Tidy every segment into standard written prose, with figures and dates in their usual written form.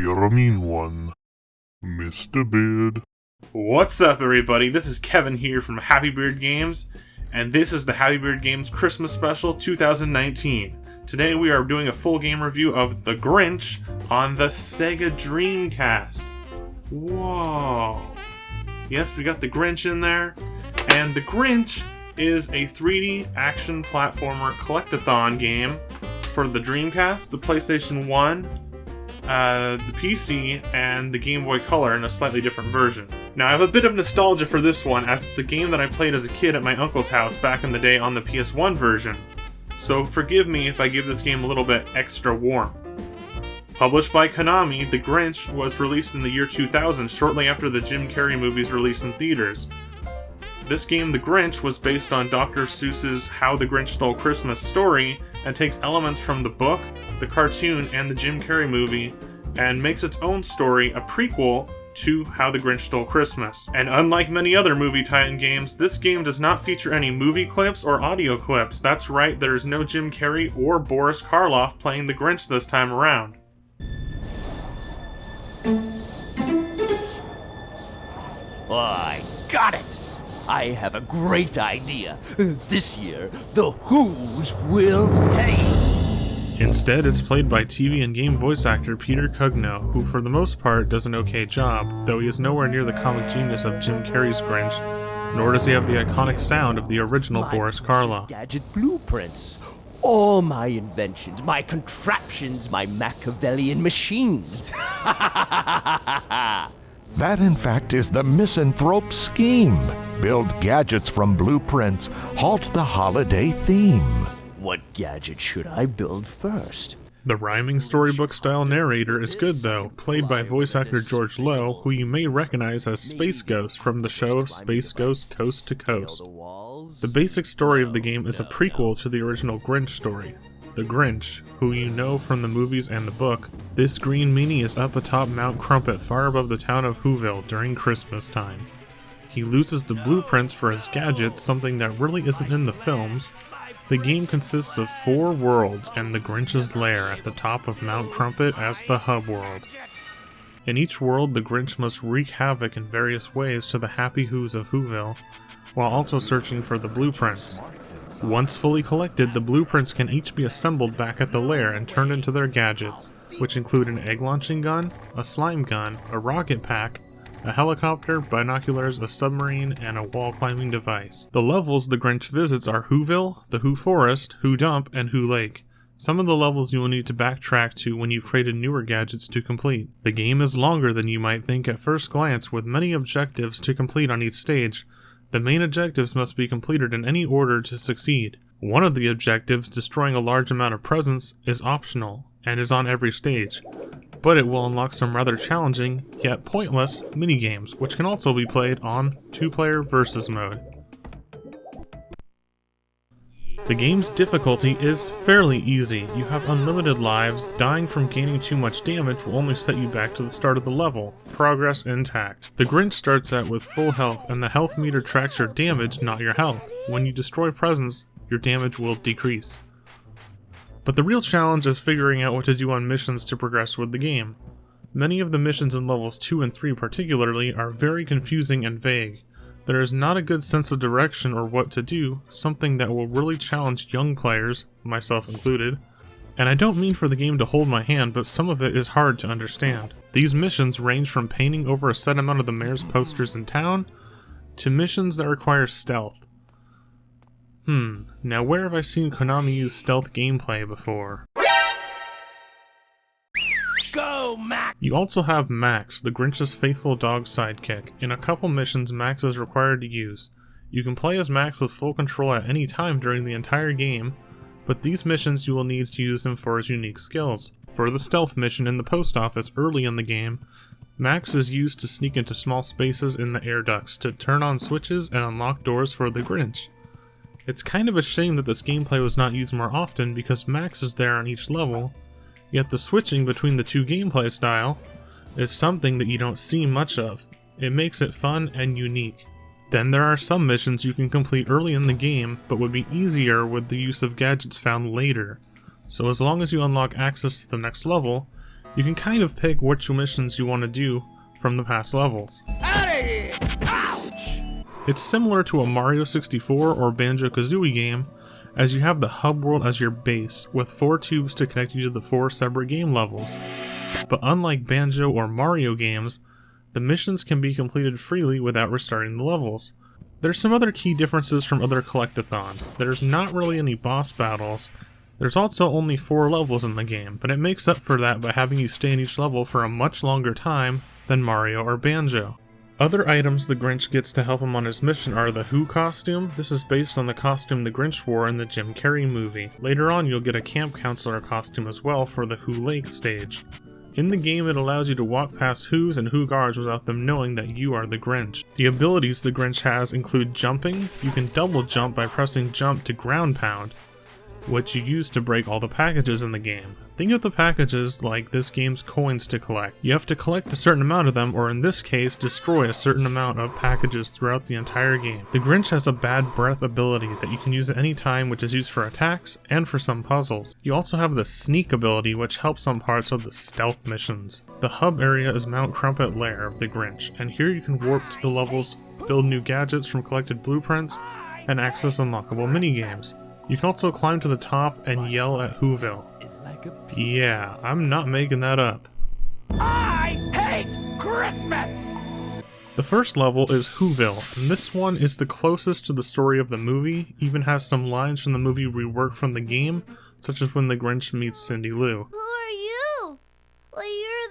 You're a mean one, Mr. Beard. What's up, everybody? This is Kevin here from Happy Beard Games, and this is the Happy Beard Games Christmas Special 2019. Today we are doing a full game review of The Grinch on the SEGA Dreamcast. Whoa. Yes, we got The Grinch in there, and The Grinch is a 3D action platformer collectathon game for the Dreamcast, the PlayStation 1, the PC, and the Game Boy Color in a slightly different version. Now, I have a bit of nostalgia for this one, as it's a game that I played as a kid at my uncle's house back in the day on the PS1 version, so forgive me if I give this game a little bit extra warmth. Published by Konami, The Grinch was released in the year 2000, shortly after the Jim Carrey movies released in theaters. This game, The Grinch, was based on Dr. Seuss's How the Grinch Stole Christmas story, and takes elements from the book, the cartoon, and the Jim Carrey movie, and makes its own story a prequel to How the Grinch Stole Christmas. And unlike many other movie tie-in games, this game does not feature any movie clips or audio clips. That's right, there is no Jim Carrey or Boris Karloff playing the Grinch this time around. Oh, I got it! I have a great idea. This year, the Who's will pay. Instead, it's played by TV and game voice actor Peter Cugno, who for the most part does an okay job, though he is nowhere near the comic genius of Jim Carrey's Grinch, nor does he have the iconic sound of the original Boris Karloff. Gadget blueprints. All my inventions, my contraptions, my Machiavellian machines. That, in fact, is the misanthrope scheme. Build gadgets from blueprints, halt the holiday theme. What gadget should I build first? The rhyming storybook-style narrator is good, though, played by voice actor George Lowe, who you may recognize as Space Ghost from the show Space Ghost Coast to Coast. The basic story of the game is a prequel to the original Grinch story. The Grinch, who you know from the movies and the book, this green meanie is up atop Mount Crumpet far above the town of Whoville during Christmas time. He loses the blueprints for his gadgets, something that really isn't in the films. The game consists of 4 worlds and the Grinch's lair at the top of Mount Crumpet as the hub world. In each world, the Grinch must wreak havoc in various ways to the happy Whos of Whoville, while also searching for the blueprints. Once fully collected, the blueprints can each be assembled back at the lair and turned into their gadgets, which include an egg launching gun, a slime gun, a rocket pack, a helicopter, binoculars, a submarine, and a wall climbing device. The levels the Grinch visits are Whoville, the Who Forest, Who Dump, and Who Lake. Some of the levels you will need to backtrack to when you've created newer gadgets to complete. The game is longer than you might think at first glance, with many objectives to complete on each stage. The main objectives must be completed in any order to succeed. One of the objectives, destroying a large amount of presents, is optional, and is on every stage, but it will unlock some rather challenging, yet pointless, minigames, which can also be played on 2-player versus mode. The game's difficulty is fairly easy. You have unlimited lives. Dying from gaining too much damage will only set you back to the start of the level. Progress intact. The Grinch starts out with full health, and the health meter tracks your damage, not your health. When you destroy presents, your damage will decrease. But the real challenge is figuring out what to do on missions to progress with the game. Many of the missions in levels 2 and 3 particularly are very confusing and vague. There is not a good sense of direction or what to do, something that will really challenge young players, myself included. And I don't mean for the game to hold my hand, but some of it is hard to understand. These missions range from painting over a set amount of the mayor's posters in town, to missions that require stealth. Now where have I seen Konami use stealth gameplay before? Go, Mac! You also have Max, the Grinch's faithful dog sidekick. In a couple missions, Max is required to use. You can play as Max with full control at any time during the entire game, but these missions you will need to use him for his unique skills. For the stealth mission in the post office early in the game, Max is used to sneak into small spaces in the air ducts to turn on switches and unlock doors for the Grinch. It's kind of a shame that this gameplay was not used more often because Max is there on each level, yet the switching between the 2 gameplay style is something that you don't see much of. It makes it fun and unique. Then there are some missions you can complete early in the game, but would be easier with the use of gadgets found later. So as long as you unlock access to the next level, You can kind of pick which missions you want to do from the past levels. It's similar to a Mario 64 or Banjo-Kazooie game, as you have the hub world as your base, with 4 tubes to connect you to the 4 separate game levels. But unlike Banjo or Mario games, the missions can be completed freely without restarting the levels. There's some other key differences from other collectathons. There's not really any boss battles. There's also only 4 levels in the game, but it makes up for that by having you stay in each level for a much longer time than Mario or Banjo. Other items the Grinch gets to help him on his mission are the Who costume. This is based on the costume the Grinch wore in the Jim Carrey movie. Later on you'll get a camp counselor costume as well for the Who Lake stage. In the game it allows you to walk past Who's and Who guards without them knowing that you are the Grinch. The abilities the Grinch has include jumping. You can double jump by pressing jump to ground pound, which you use to break all the packages in the game. Think of the packages like this game's coins to collect. You have to collect a certain amount of them, or in this case, destroy a certain amount of packages throughout the entire game. The Grinch has a bad breath ability that you can use at any time, which is used for attacks and for some puzzles. You also have the sneak ability, which helps on parts of the stealth missions. The hub area is Mount Crumpet Lair of the Grinch, and here you can warp to the levels, build new gadgets from collected blueprints, and access unlockable minigames. You can also climb to the top and yell at Whoville. Yeah, I'm not making that up. I hate Christmas! The first level is Whoville, and this one is the closest to the story of the movie, even has some lines from the movie reworked from the game, such as when the Grinch meets Cindy Lou. Who are you? Well, you're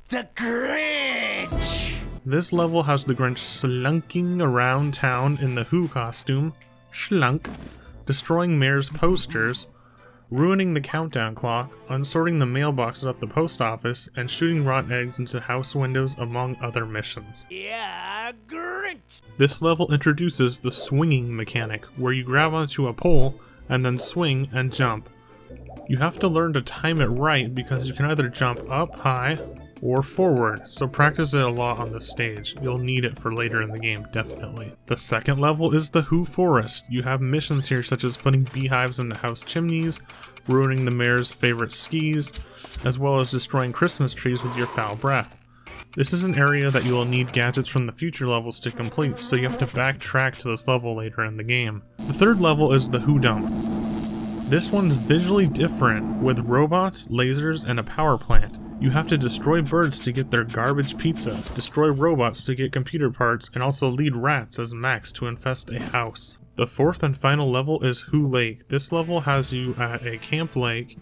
The Grinch! This level has the Grinch slunking around town in the Who costume, Schlunk, destroying mayor's posters, ruining the countdown clock, unsorting the mailboxes at the post office, and shooting rotten eggs into house windows, among other missions. Yeah, Grinch! This level introduces the swinging mechanic, where you grab onto a pole and then swing and jump. You have to learn to time it right because you can either jump up high or forward, so practice it a lot on the stage. You'll need it for later in the game, definitely. The second level is the Who Forest. You have missions here such as putting beehives into house chimneys, ruining the mayor's favorite skis, as well as destroying Christmas trees with your foul breath. This is an area that you will need gadgets from the future levels to complete, so you have to backtrack to this level later in the game. The third level is the Who Dump. This one's visually different, with robots, lasers, and a power plant. You have to destroy birds to get their garbage pizza, destroy robots to get computer parts, and also lead rats as Max to infest a house. The fourth and final level is Who Lake. This level has you at a camp lake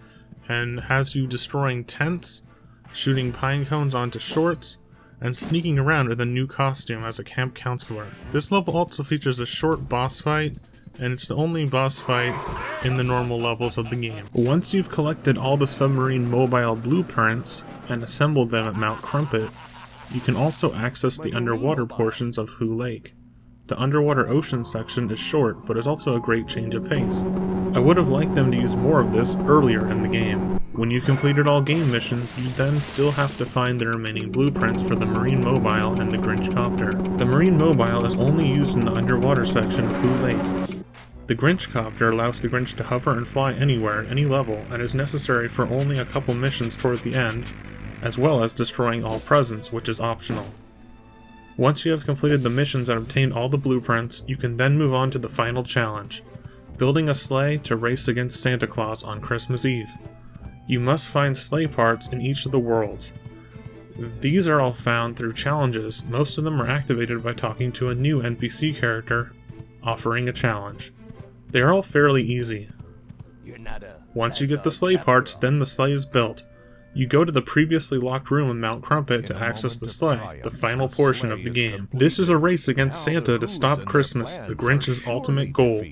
and has you destroying tents, shooting pine cones onto shorts, and sneaking around with a new costume as a camp counselor. This level also features a short boss fight, and it's the only boss fight in the normal levels of the game. Once you've collected all the submarine mobile blueprints and assembled them at Mount Crumpet, you can also access the underwater portions of Who Lake. The underwater ocean section is short, but is also a great change of pace. I would have liked them to use more of this earlier in the game. When you completed all game missions, you then still have to find the remaining blueprints for the Marine Mobile and the Grinch Copter. The Marine Mobile is only used in the underwater section of Who Lake. The Grinch Copter allows the Grinch to hover and fly anywhere, any level, and is necessary for only a couple missions toward the end, as well as destroying all presents, which is optional. Once you have completed the missions and obtained all the blueprints, you can then move on to the final challenge, building a sleigh to race against Santa Claus on Christmas Eve. You must find sleigh parts in each of the worlds. These are all found through challenges. Most of them are activated by talking to a new NPC character, offering a challenge. They are all fairly easy. Once you get the sleigh parts, then the sleigh is built. You go to the previously locked room in Mount Crumpet to access the sleigh, the final portion of the game. This is a race against Santa to stop Christmas, the Grinch's ultimate goal.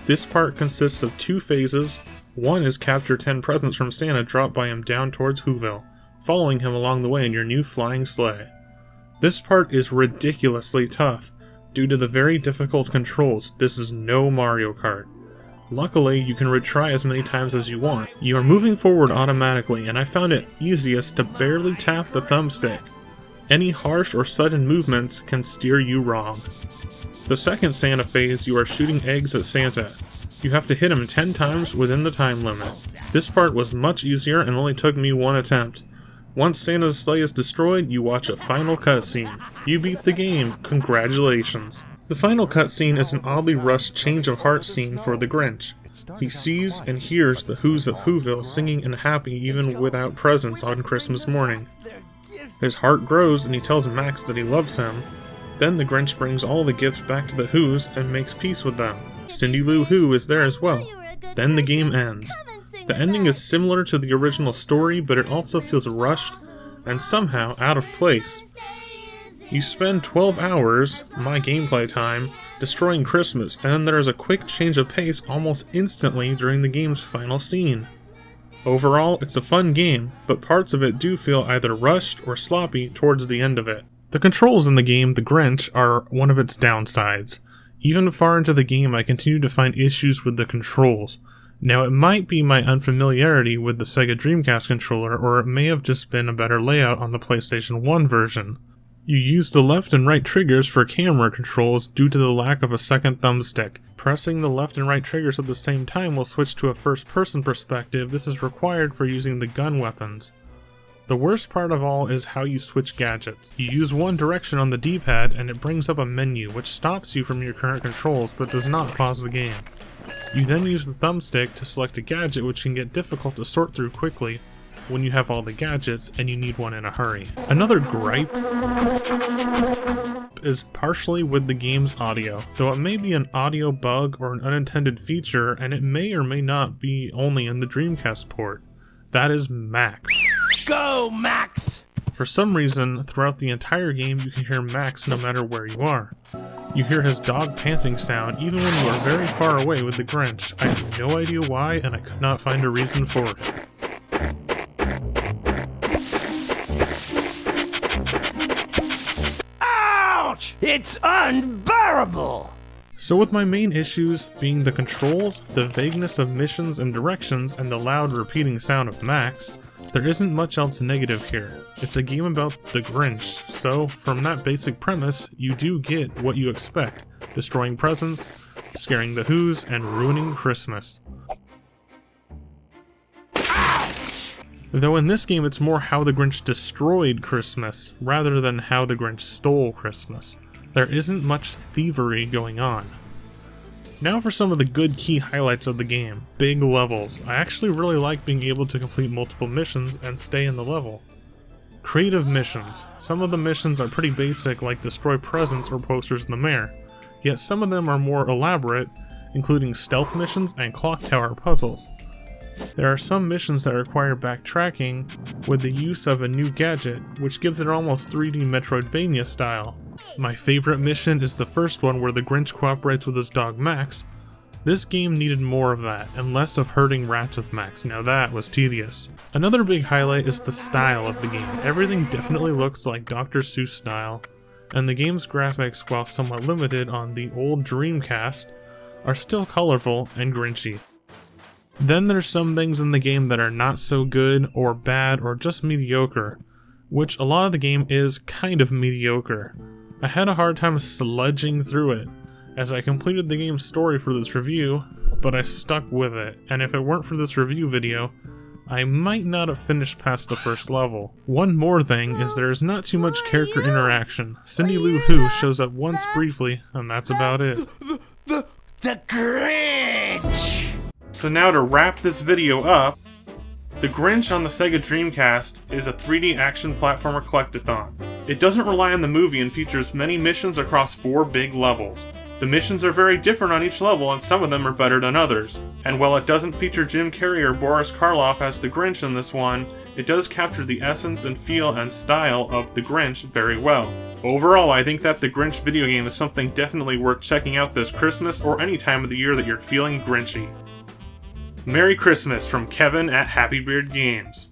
This part consists of 2 phases. One is capture 10 presents from Santa dropped by him down towards Whoville, following him along the way in your new flying sleigh. This part is ridiculously tough. Due to the very difficult controls, this is no Mario Kart. Luckily, you can retry as many times as you want. You are moving forward automatically, and I found it easiest to barely tap the thumbstick. Any harsh or sudden movements can steer you wrong. The second Santa phase, you are shooting eggs at Santa. You have to hit him 10 times within the time limit. This part was much easier and only took me one attempt. Once Santa's sleigh is destroyed, you watch a final cutscene. You beat the game, congratulations. The final cutscene is an oddly rushed change of heart scene for the Grinch. He sees and hears the Who's of Whoville singing and happy even without presents on Christmas morning. His heart grows and he tells Max that he loves him. Then the Grinch brings all the gifts back to the Who's and makes peace with them. Cindy Lou Who is there as well. Then the game ends. The ending is similar to the original story, but it also feels rushed and somehow out of place. You spend 12 hours, my gameplay time, destroying Christmas, and then there is a quick change of pace almost instantly during the game's final scene. Overall, it's a fun game, but parts of it do feel either rushed or sloppy towards the end of it. The controls in the game, The Grinch, are one of its downsides. Even far into the game, I continue to find issues with the controls. Now, it might be my unfamiliarity with the SEGA Dreamcast controller, or it may have just been a better layout on the PlayStation 1 version. You use the left and right triggers for camera controls due to the lack of a second thumbstick. Pressing the left and right triggers at the same time will switch to a first-person perspective. This is required for using the gun weapons. The worst part of all is how you switch gadgets. You use one direction on the D-pad and it brings up a menu which stops you from your current controls but does not pause the game. You then use the thumbstick to select a gadget, which can get difficult to sort through quickly when you have all the gadgets and you need one in a hurry. Another gripe is partially with the game's audio, though it may be an audio bug or an unintended feature, and it may or may not be only in the Dreamcast port. That is Max. Go, Max! For some reason, throughout the entire game you can hear Max no matter where you are. You hear his dog panting sound even when you are very far away with the Grinch. I have no idea why, and I could not find a reason for it. Ouch! It's unbearable! So with my main issues being the controls, the vagueness of missions and directions, and the loud repeating sound of Max, there isn't much else negative here. It's a game about the Grinch, so from that basic premise, you do get what you expect: destroying presents, scaring the Who's, and ruining Christmas. Though in this game it's more how the Grinch destroyed Christmas, rather than how the Grinch stole Christmas. There isn't much thievery going on. Now for some of the good key highlights of the game. Big levels. I actually really like being able to complete multiple missions and stay in the level. Creative missions. Some of the missions are pretty basic, like destroy presents or posters in the mayor, yet some of them are more elaborate, including stealth missions and clock tower puzzles. There are some missions that require backtracking with the use of a new gadget, which gives it almost 3D Metroidvania style. My favorite mission is the first one where the Grinch cooperates with his dog Max. This game needed more of that, and less of herding rats with Max. Now that was tedious. Another big highlight is the style of the game. Everything definitely looks like Dr. Seuss style, and the game's graphics, while somewhat limited on the old Dreamcast, are still colorful and Grinchy. Then there's some things in the game that are not so good, or bad, or just mediocre, which a lot of the game is kind of mediocre. I had a hard time sludging through it, as I completed the game's story for this review, but I stuck with it, and if it weren't for this review video, I might not have finished past the first level. One more thing is there is not too much character interaction. Cindy Lou Who shows up once briefly, and that's about it. The Grinch! So now to wrap this video up, The Grinch on the SEGA Dreamcast is a 3D action platformer collectathon. It doesn't rely on the movie and features many missions across 4 big levels. The missions are very different on each level, and some of them are better than others. And while it doesn't feature Jim Carrey or Boris Karloff as the Grinch in this one, it does capture the essence and feel and style of the Grinch very well. Overall, I think that the Grinch video game is something definitely worth checking out this Christmas or any time of the year that you're feeling Grinchy. Merry Christmas from Kevin at Happy Beard Games.